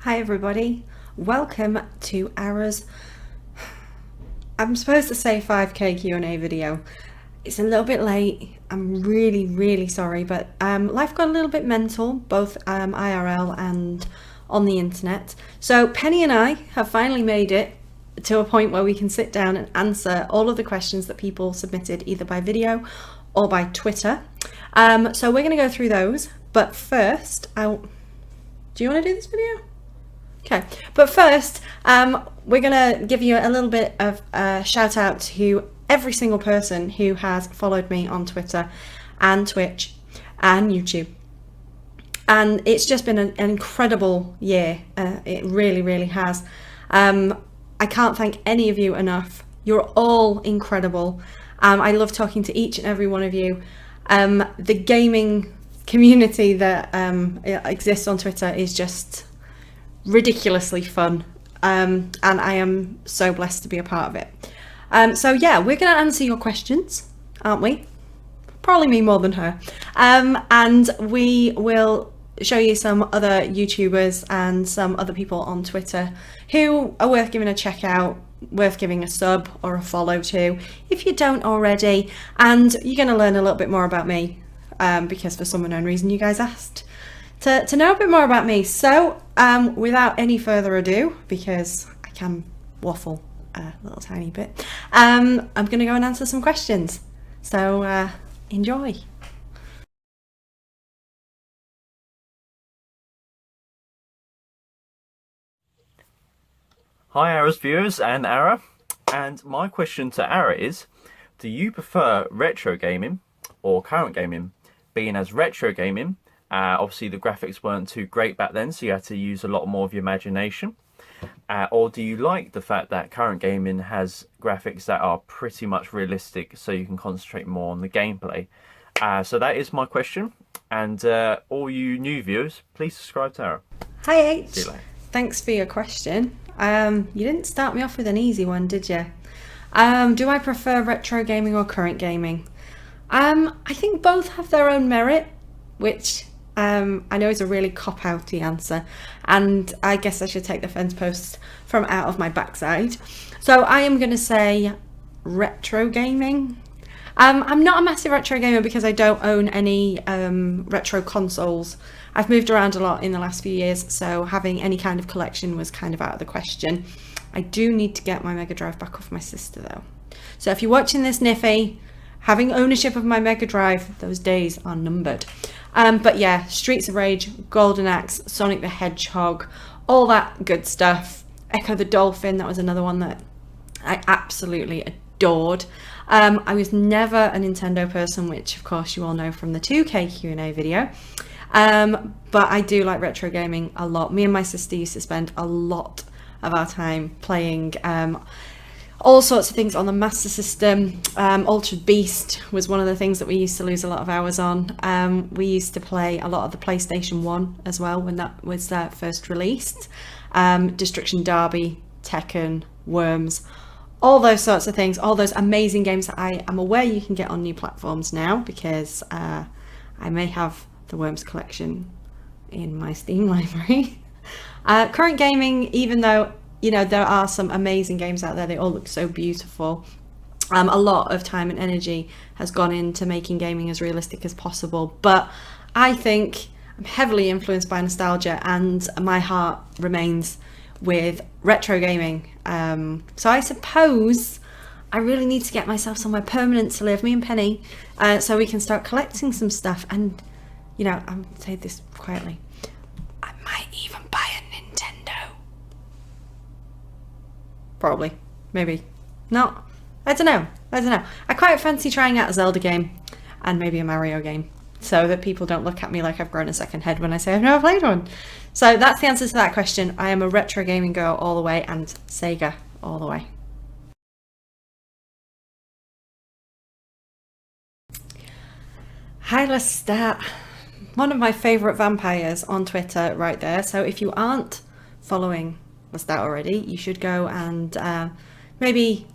Hi everybody, welcome to Ara's, I'm supposed to say 5k Q&A video. It's a little bit late, I'm really sorry, but life got a little bit mental, both IRL and on the internet. So Penny and I have finally made it to a point where we can sit down and answer all of the questions that people submitted either by video or by Twitter. So we're going to go through those, but first, do you want to do this video? Okay, but first, we're going to give you a little bit of a shout out to every single person who has followed me on Twitter and Twitch and YouTube. And it's just been an incredible year. It really has. I can't thank any of you enough. You're all incredible. I love talking to each and every one of you. The gaming community that exists on Twitter is just ridiculously fun, and I am so blessed to be a part of it. So yeah, we're going to answer your questions, aren't we? Probably me more than her. And we will show you some other YouTubers and some other people on Twitter who are worth giving a check out, worth giving a sub or a follow to if you don't already, and you're going to learn a little bit more about me, because for some unknown reason you guys asked to know a bit more about me. So without any further ado, because I can waffle a little tiny bit, I'm going to go and answer some questions. So enjoy. Hi Ara's viewers and Ara, and my question to Ara is, do you prefer retro gaming or current gaming? Being as retro gaming, obviously the graphics weren't too great back then, so you had to use a lot more of your imagination. Or do you like the fact that current gaming has graphics that are pretty much realistic, so you can concentrate more on the gameplay? So that is my question, and all you new viewers, please subscribe to Ara. Hi H, thanks for your question. You didn't start me off with an easy one, did you? Do I prefer retro gaming or current gaming? I think both have their own merit, which I know is a really cop-outy answer, and I guess I should take the fence post from out of my backside. So I am going to say retro gaming. I'm not a massive retro gamer because I don't own any retro consoles. I've moved around a lot in the last few years, so having any kind of collection was kind of out of the question. I do need to get my Mega Drive back off my sister though. So if you're watching this, Niffy, having ownership of my Mega Drive, those days are numbered. But yeah, Streets of Rage, Golden Axe, Sonic the Hedgehog, all that good stuff. Echo the Dolphin, that was another one that I absolutely adored. I was never a Nintendo person, which of course you all know from the 2K Q&A video. But I do like retro gaming a lot. Me and my sister used to spend a lot of our time playing all sorts of things on the Master System. Altered Beast was one of the things that we used to lose a lot of hours on. We used to play a lot of the PlayStation 1 as well when that was first released. Destruction Derby, Tekken, Worms, all those sorts of things, all those amazing games that I am aware you can get on new platforms now, because I may have the Worms collection in my Steam library. Current gaming, even though you know there are some amazing games out there, they all look so beautiful. A lot of time and energy has gone into making gaming as realistic as possible, but I think I'm heavily influenced by nostalgia, and my heart remains with retro gaming. So I suppose I really need to get myself somewhere permanent to live, me and Penny, so we can start collecting some stuff. And you know, I'm saying this quietly, I might even buy a Nintendo. Probably, maybe not. I don't know. I quite fancy trying out a Zelda game and maybe a Mario game, so that people don't look at me like I've grown a second head when I say I've never played one. So that's the answer to that question. I am a retro gaming girl all the way, and Sega all the way. Hi, Lestat. One of my favourite vampires on Twitter right there. So if you aren't following Lestat already, you should go and maybe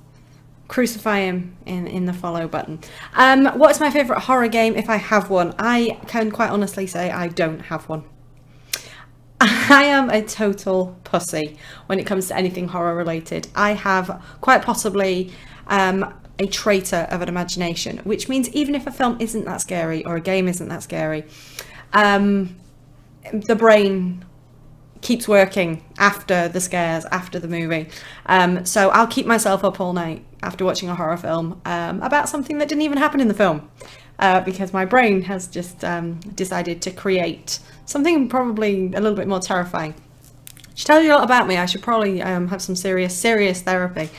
crucify him in the follow button. What's my favourite horror game if I have one? I can quite honestly say I don't have one. I am a total pussy when it comes to anything horror related. I have quite possibly a traitor of an imagination, which means even if a film isn't that scary or a game isn't that scary, the brain keeps working after the scares, after the movie. So I'll keep myself up all night after watching a horror film about something that didn't even happen in the film. Because my brain has just decided to create something probably a little bit more terrifying. She tells you a lot about me. I should probably have some serious therapy.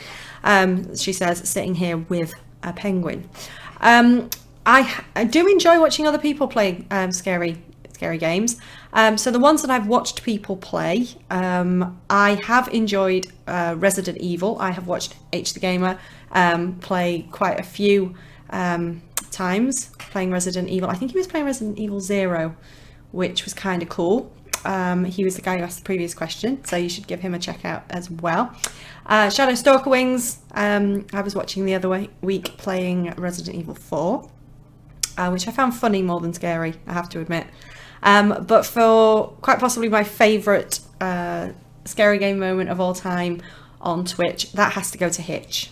She says, sitting here with a penguin. I do enjoy watching other people play scary games. So the ones that I've watched people play, I have enjoyed Resident Evil. I have watched H the Gamer play quite a few times playing Resident Evil. I think he was playing Resident Evil 0, which was kind of cool. He was the guy who asked the previous question, so you should give him a check out as well. Shadow Stalker Wings, I was watching the other week playing Resident Evil 4, which I found funny more than scary, I have to admit. But for quite possibly my favourite scary game moment of all time on Twitch, that has to go to Hitch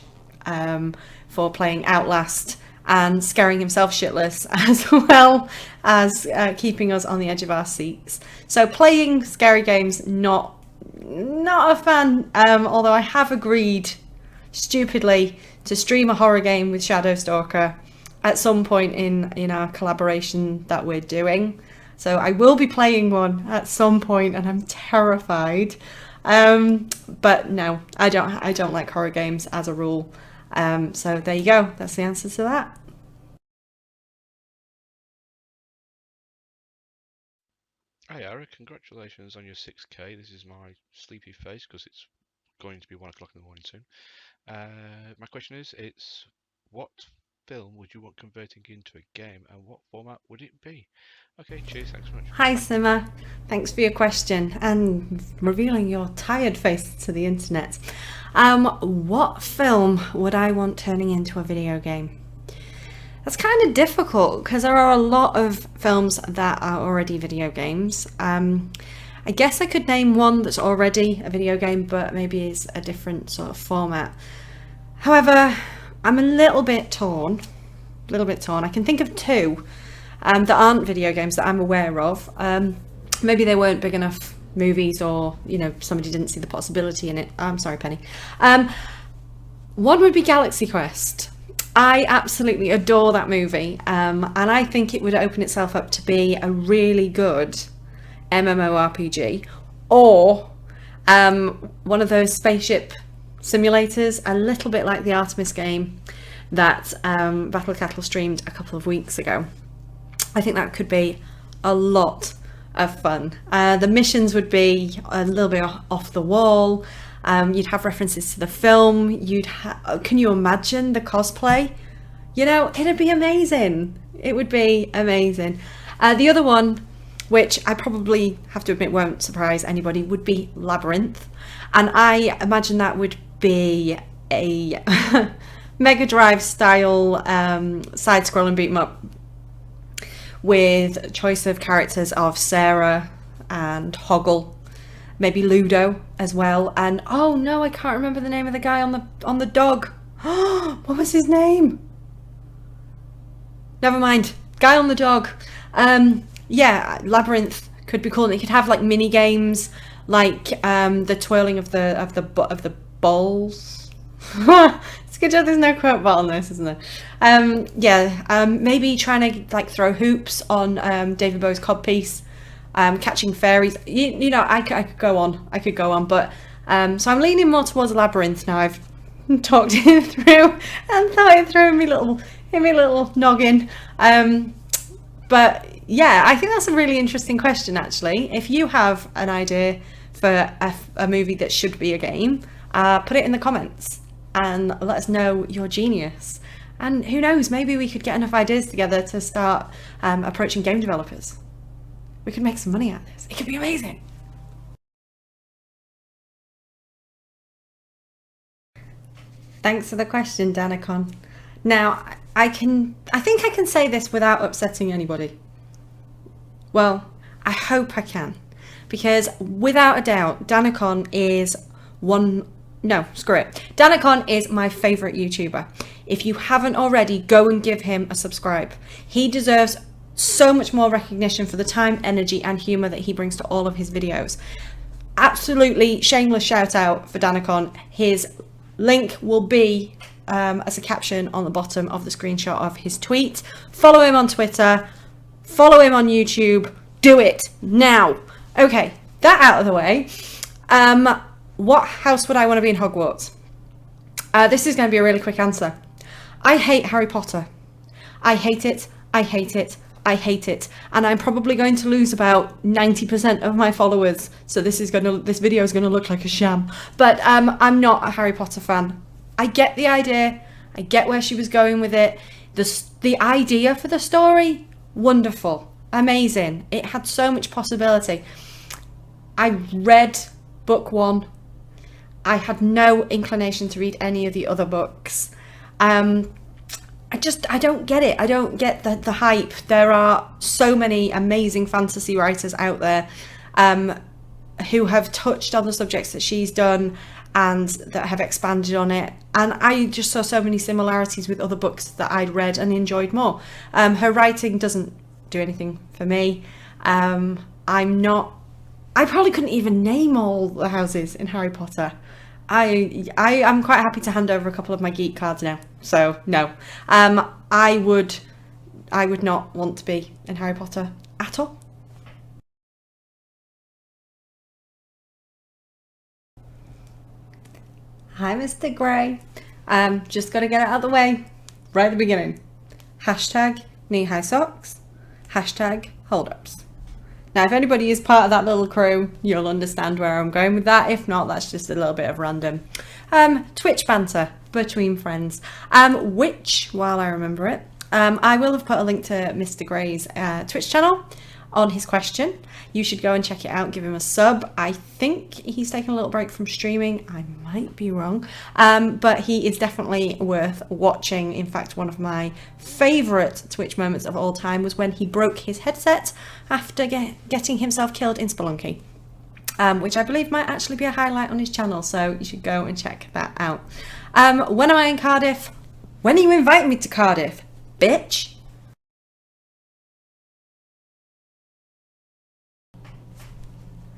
for playing Outlast and scaring himself shitless, as well as keeping us on the edge of our seats. So playing scary games, not a fan, although I have agreed stupidly to stream a horror game with Shadow Stalker at some point in our collaboration that we're doing. So I will be playing one at some point, and I'm terrified. But no, I don't like horror games as a rule. So there you go. That's the answer to that. Hi, Ara. Congratulations on your 6K. This is my sleepy face because it's going to be 1 o'clock in the morning soon. My question is, what film would you want converting into a game, and what format would it be? Okay, cheers. Thanks so much. Hi, Simmer. Thanks for your question and revealing your tired face to the internet. What film would I want turning into a video game? That's kind of difficult because there are a lot of films that are already video games. I guess I could name one that's already a video game, but maybe it's a different sort of format. However, I'm a little bit torn. I can think of two that aren't video games that I'm aware of. Maybe they weren't big enough movies, or somebody didn't see the possibility in it. I'm sorry, Penny. One would be Galaxy Quest. I absolutely adore that movie, and I think it would open itself up to be a really good MMORPG, or one of those spaceship simulators, a little bit like the Artemis game that Battle Cattle streamed a couple of weeks ago. I think that could be a lot of fun. The missions would be a little bit off the wall. You'd have references to the film. Can you imagine the cosplay? It'd be amazing. It would be amazing. The other one, which I probably have to admit won't surprise anybody, would be Labyrinth. And I imagine that would be a Mega Drive style side-scrolling beat-em-up with a choice of characters of Sarah and Hoggle, maybe Ludo as well, and oh no, I can't remember the name of the guy on the dog. What was his name? Never mind. Guy on the dog. Yeah, Labyrinth could be cool. And it could have like mini games, like the twirling of the balls. It's good job there's no quote bot on this, isn't there? Maybe trying to like throw hoops on David Bowie's codpiece. Catching fairies. I could go on, but so I'm leaning more towards Labyrinth now. I've talked it through and thought it through in my little noggin. But yeah, I think that's a really interesting question, actually. If you have an idea for a movie that should be a game, put it in the comments and let us know your genius. And who knows, maybe we could get enough ideas together to start approaching game developers. We could make some money out of this. It could be amazing. Thanks for the question, Danicon. Now, I think I can say this without upsetting anybody. Well, I hope I can. Because without a doubt, Danicon is Danicon is my favourite YouTuber. If you haven't already, go and give him a subscribe. He deserves so much more recognition for the time, energy and humour that he brings to all of his videos. Absolutely shameless shout out for Danicon. His link will be as a caption on the bottom of the screenshot of his tweet. Follow him on Twitter, follow him on YouTube. Do it now. Okay, that out of the way. What house would I want to be in Hogwarts? This is going to be a really quick answer. I hate Harry Potter. I hate it. I hate it. I hate it. And I'm probably going to lose about 90% of my followers. So this video is going to look like a sham. But I'm not a Harry Potter fan. I get the idea. I get where she was going with it. The idea for the story, wonderful, amazing. It had so much possibility. I read book 1. I had no inclination to read any of the other books. I don't get it. I don't get the hype. There are so many amazing fantasy writers out there who have touched on the subjects that she's done and that have expanded on it. And I just saw so many similarities with other books that I'd read and enjoyed more. Her writing doesn't do anything for me. I probably couldn't even name all the houses in Harry Potter. I'm quite happy to hand over a couple of my geek cards now. So no, I would not want to be in Harry Potter at all. Hi, Mr. Gray. Just got to get it out of the way right at the beginning. Hashtag knee-high socks. Hashtag hold-ups. Now, if anybody is part of that little crew, you'll understand where I'm going with that. If not, that's just a little bit of random Twitch banter between friends. Which, while I remember it, I will have put a link to Mr. Gray's Twitch channel on his question. You should go and check it out, give him a sub. I think he's taken a little break from streaming. I might be wrong, but he is definitely worth watching. In fact, one of my favourite Twitch moments of all time was when he broke his headset after getting himself killed in Spelunky, which I believe might actually be a highlight on his channel, so you should go and check that out. When am I in Cardiff? When are you inviting me to Cardiff, bitch?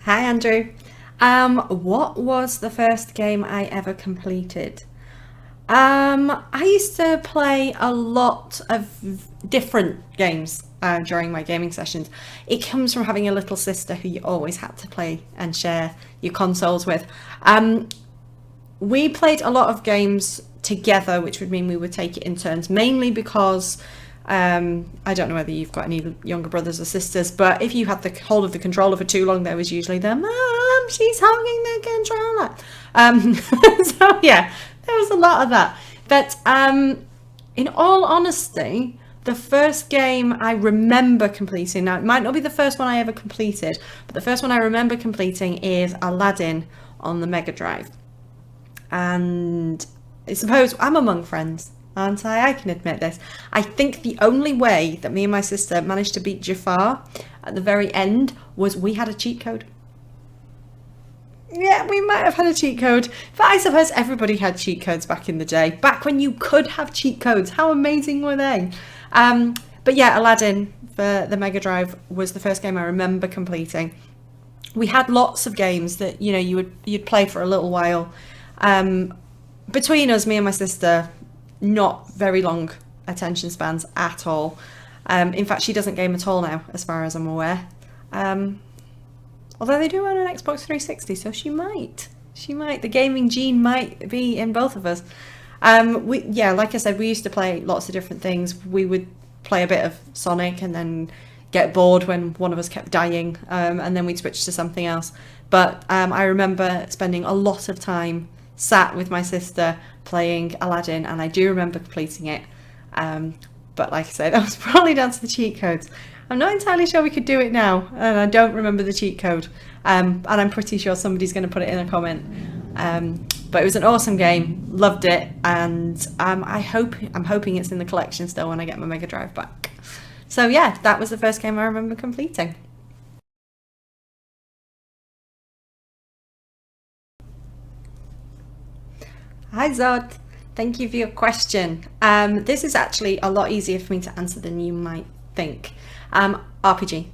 Hi, Andrew. What was the first game I ever completed? I used to play a lot of different games during my gaming sessions. It comes from having a little sister who you always had to play and share your consoles with. We played a lot of games together, which would mean we would take it in turns, mainly because I don't know whether you've got any younger brothers or sisters, but if you had the hold of the controller for too long, there was usually the "Mom, she's holding the controller." So yeah, there was a lot of that. But in all honesty, the first game I remember completing, now it might not be the first one I ever completed, but the first one I remember completing is Aladdin on the Mega Drive. And I suppose I'm among friends, aren't I? I can admit this. I think the only way that me and my sister managed to beat Jafar at the very end was we had a cheat code. Yeah, we might have had a cheat code, but I suppose everybody had cheat codes back in the day. Back when you could have cheat codes. How amazing were they? But yeah, Aladdin for the Mega Drive was the first game I remember completing. We had lots of games that, you know, you'd play for a little while. Between us, me and my sister, not very long attention spans at all. In fact, she doesn't game at all now, as far as I'm aware. Although they do own an Xbox 360, so she might. The gaming gene might be in both of us. Like I said, we used to play lots of different things. We would play a bit of Sonic and then get bored when one of us kept dying, and then we'd switch to something else. But I remember spending a lot of time sat with my sister playing Aladdin, and I do remember completing it. But like I say, that was probably down to the cheat codes. I'm not entirely sure we could do it now, and I don't remember the cheat code. And I'm pretty sure somebody's going to put it in a comment. But it was an awesome game, loved it, and I'm hoping it's in the collection still when I get my Mega Drive back. So yeah, that was the first game I remember completing. Hi Zod, thank you for your question. This is actually a lot easier for me to answer than you might think. RPGs.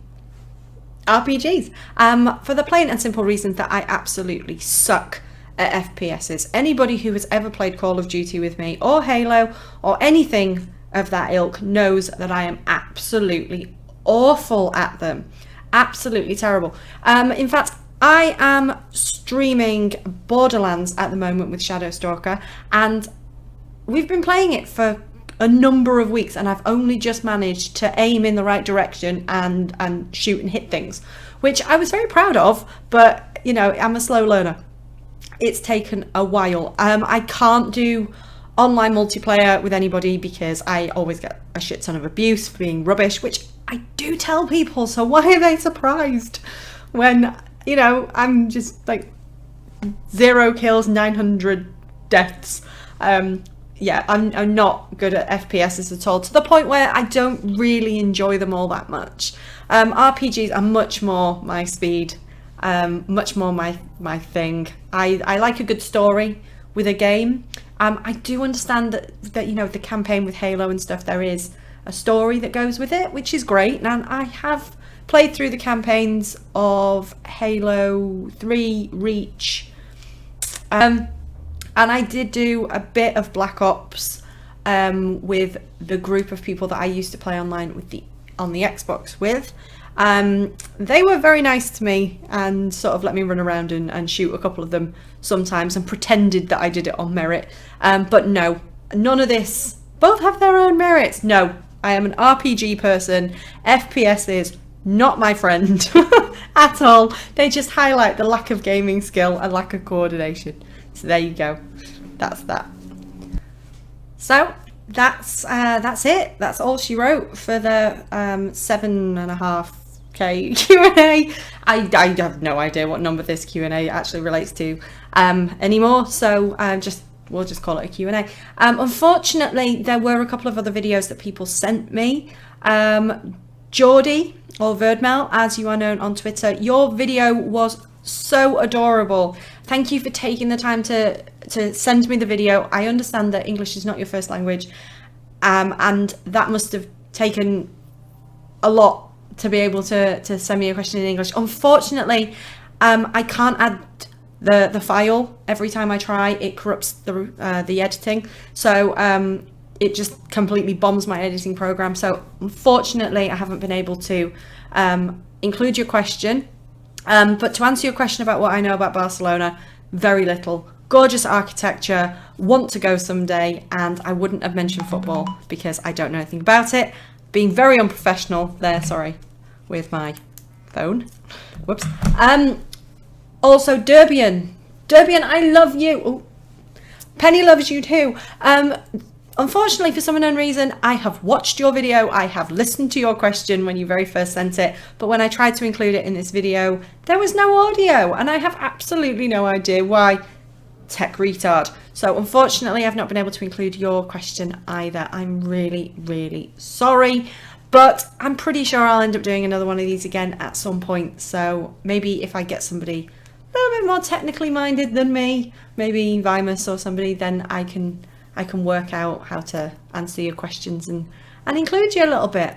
For the plain and simple reason that I absolutely suck at FPSs. Anybody who has ever played Call of Duty with me, or Halo, or anything of that ilk knows that I am absolutely awful at them. Absolutely terrible. In fact, I am streaming Borderlands at the moment with Shadow Stalker, and we've been playing it for a number of weeks, and I've only just managed to aim in the right direction and shoot and hit things, which I was very proud of, but you know, I'm a slow learner. It's taken a while. I can't do online multiplayer with anybody because I always get a shit ton of abuse for being rubbish, which I do tell people, so why are they surprised when, you know, I'm just like 0 kills, 900 deaths. Yeah, I'm not good at FPSs at all, to the point where I don't really enjoy them all that much. RPGs are much more my speed, much more my thing. I like a good story with a game. I do understand that you know, the campaign with Halo and stuff, there is a story that goes with it, which is great. And I have played through the campaigns of Halo 3, Reach, and I did do a bit of Black Ops with the group of people that I used to play online with on the Xbox with. They were very nice to me and sort of let me run around and shoot a couple of them sometimes and pretended that I did it on merit. But no, none of this. Both have their own merits. No, I am an RPG person. FPS is not my friend at all. They just highlight the lack of gaming skill and lack of coordination. So there you go. That's that. So that's it. That's all she wrote for the 7.5K Q&A. I have no idea what number this Q&A actually relates to anymore. So we'll just call it a Q&A. Unfortunately, there were a couple of other videos that people sent me. Geordie, or Verdmel, as you are known on Twitter, your video was so adorable. Thank you for taking the time to send me the video. I understand that English is not your first language, and that must have taken a lot to be able to send me a question in English. Unfortunately, I can't add the file every time I try. It corrupts the editing, so it just completely bombs my editing program. So unfortunately, I haven't been able to include your question. But to answer your question about what I know about Barcelona, very little. Gorgeous architecture, want to go someday, and I wouldn't have mentioned football because I don't know anything about it. Being very unprofessional there, sorry, with my phone. Whoops. Also, Derbian, I love you. Ooh. Penny loves you too. Unfortunately, for some unknown reason, I have watched your video, I have listened to your question when you very first sent it, but when I tried to include it in this video, there was no audio, and I have absolutely no idea why. Tech retard. So unfortunately, I've not been able to include your question either. I'm really, really sorry, but I'm pretty sure I'll end up doing another one of these again at some point. So maybe if I get somebody a little bit more technically minded than me, maybe Vimus or somebody, then I can work out how to answer your questions and include you a little bit.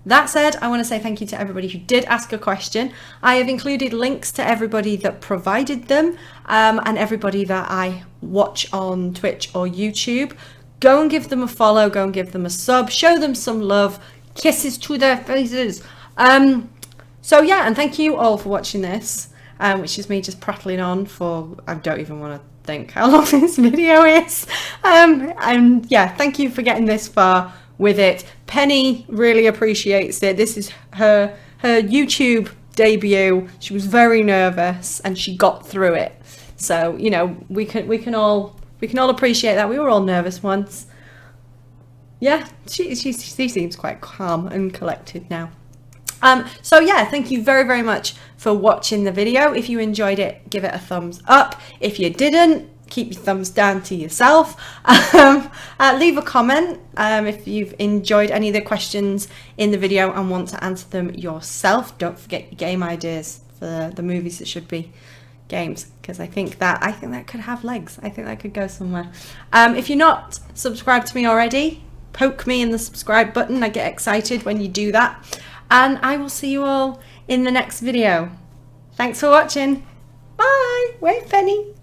That said, I want to say thank you to everybody who did ask a question. I have included links to everybody that provided them, and everybody that I watch on Twitch or YouTube. Go and give them a follow, go and give them a sub, show them some love, kisses to their faces. So yeah, and thank you all for watching this, which is me just prattling on for, I don't even want to think how long this video is. And yeah, thank you for getting this far with it. Penny really appreciates it. This is her YouTube debut. She was very nervous and she got through it. So, you know, we can all appreciate that. We were all nervous once. Yeah, she seems quite calm and collected now. So yeah, thank you very, very much for watching the video. If you enjoyed it, give it a thumbs up. If you didn't, keep your thumbs down to yourself. Leave a comment if you've enjoyed any of the questions in the video and want to answer them yourself. Don't forget your game ideas for the movies that should be games, because I think that could have legs. I think that could go somewhere. If you're not subscribed to me already, poke me in the subscribe button. I get excited when you do that. And I will see you all in the next video. Thanks for watching. Bye. Wait, Penny.